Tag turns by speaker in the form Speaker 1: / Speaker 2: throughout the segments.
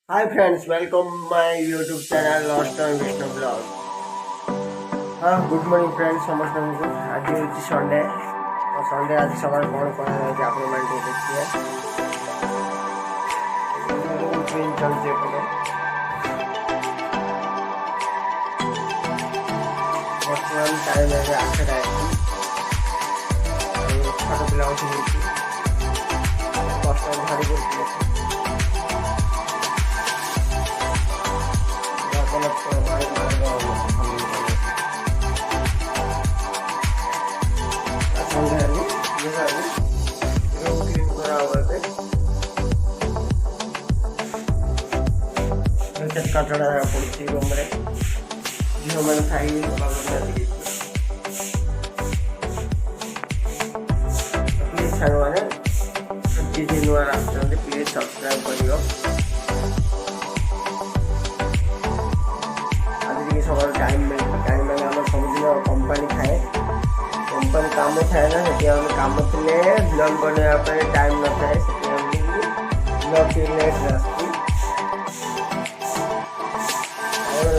Speaker 1: Hi friends, welcome my YouTube channel Lost on Vishnu Blog. Good morning friends, ସମସ୍ତଙ୍କୁ ଆଜି ହେଉଛି Sunday. Sunday ଆଜି ସକାଳେ କ'ଣ କରାଯାଉଛି ଆପଣମାନେ ଟିକେ ଦେଖିବେ। ଟ୍ରେନ୍ ଚାଲିଛି ଏପଟେ। ବର୍ତ୍ତମାନ ଟାଇମ୍ ଏବେ 8ଟା ଅଛି। ଛୋଟ ପିଲା ଉଠିଯାଇଛି। କଷ୍ଟ ଝାଡ଼ି କରୁଥିଲେ। କାଟଣା ପଡ଼ୁଛି ରୁମ୍ରେ ଝିଅମାନେ ଖାଇ ପ୍ଲିଜ୍ ସାଙ୍ଗମାନେ ଯିଏ ନୂଆ ଆସୁଛନ୍ତି ପ୍ଲିଜ୍ ସବସ୍କ୍ରାଇବ୍ କରିବ। ଆଜି ଟିକେ ସକାଳ ଟାଇମ୍ ମିଳିଛି କାହିଁକି ମାନେ ଆମର ସବୁଦିନ କମ୍ପାନୀ ଥାଏ। କମ୍ପାନୀ କାମ ଥାଏ ନା ସେଠି ଆମେ କାମ ଥିଲେ ବ୍ଲଗ୍ ବନେଇବା ପାଇଁ ଟାଇମ୍ ନଥାଏ। ସେଥିପାଇଁ ବ୍ଲଗ୍ ଟିକେ ଲେଟ୍ରେ ଆସୁଛି।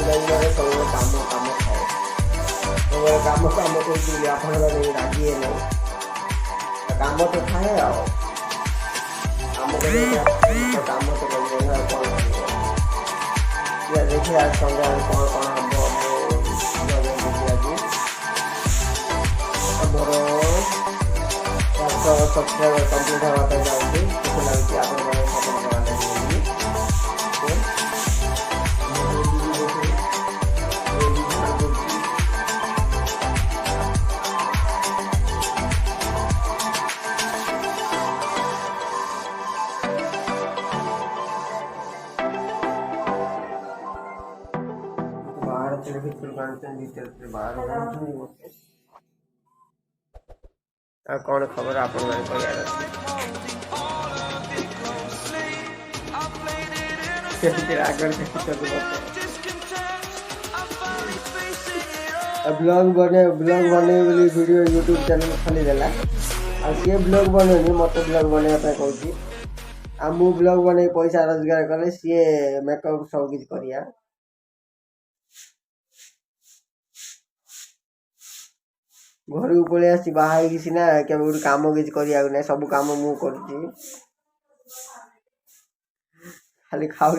Speaker 1: ବେଙ୍ଗଲୋରରେ ସବୁବେଳେ କାମ ଥାଏ। ସବୁବେଳେ କାମ କରୁଛି ଆପଣମାନେ ରାଜି ହେଲେ କାମ ତ ଥାଏ ଆଉ କାମ କରିବା କାମ ତ କରିବେ ନା କ'ଣ କରିବ। ଦେଖିବା ସନ୍ଧ୍ୟାବେଳେ କ'ଣ ହେବ ମୋର 400 ସବସ୍କ୍ରାଇବର୍ କମ୍ପ୍ଲିଟ୍ ହେବା ପାଇଁ ଯାଉଛି। ଖୁସି ଲାଗୁଛି ଆପଣମାନେ ସପୋର୍ଟ କରିବା ଲାଗି। बाहर चले भीतर भीतर बाहर कौन खबर आपण कहियार ब्लॉग बने वीडियो यूट्यूब चैनल खोली देला आ सी ब्लॉग बने मत ब्लॉग बनवाई कहूँ आ मु ब्लॉग बने पैसा रोजगार कले सी मेकअप सब किछ करिया। घर को पलि आसी बाहर सीना केवे गोटे कम किसी करने सब कम मु कर खाली खाऊ।